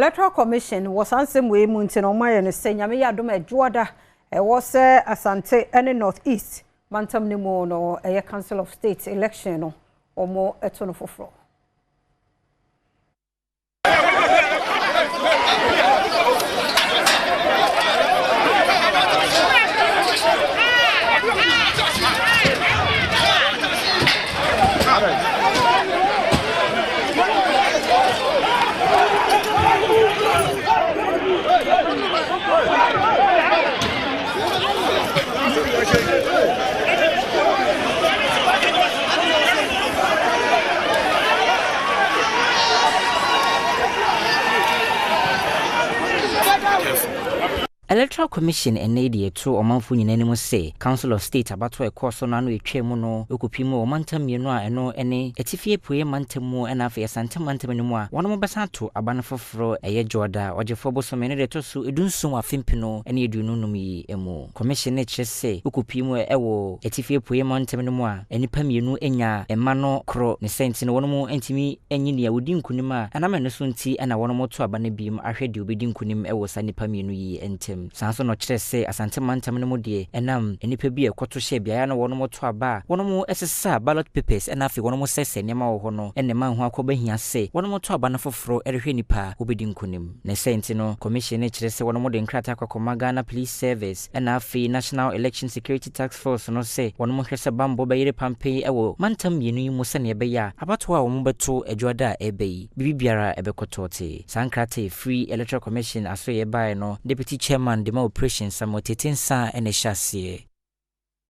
Electoral Commission was answering way Muntino Mayan saying Adom Juada was Asante and North East Mantam Nimono a Council of State election or more a ton of floor. Electoral Commission and Nadia two or month in any say Council of State about to a course on a tremono, Ukupimo, Mantam Yenoa, and no any Etifia Pue Mantamo and Afia Santa Mantaminua, one more Basato, a banner for fro, a year Jorda, or Jeffobo so many tosu, Edun so a Fimpino, and you do no me emo. Commission nature say Ukupimo ewo, Etifia Pue Mantaminua, and Nipaminu enya, and Mano Cro, the saints in one more entimi, and Yinia within Kunima, and I'm a Nasunti and I want more to a banner beam. I heard you bidding Kunim ewo Sanipaminu and Tim. Sanso no chere say Asante Mantam no modie enam enipa bi ekoto hye bia na wono moto aba wono mo esesa ballot papers and afi wono mo sese nema wo ho no enne man ho akoba hia say wono moto aba na foforo erehwe nipa obedi nkunim ne senti no commission e chere say wono mo de nkrata akokoma Ghana Police Service and afi National Election Security Task Force no say wono mo hwese bambo ba yire pampe ewo mantam yenu yi mo se ne be ya abato a wo mo beto adwada ebe bibiara ebekotote sankrata Free Electoral Commission aso ye bae no Deputy Chairman Dema Operations Samotetin Sa and a chassis.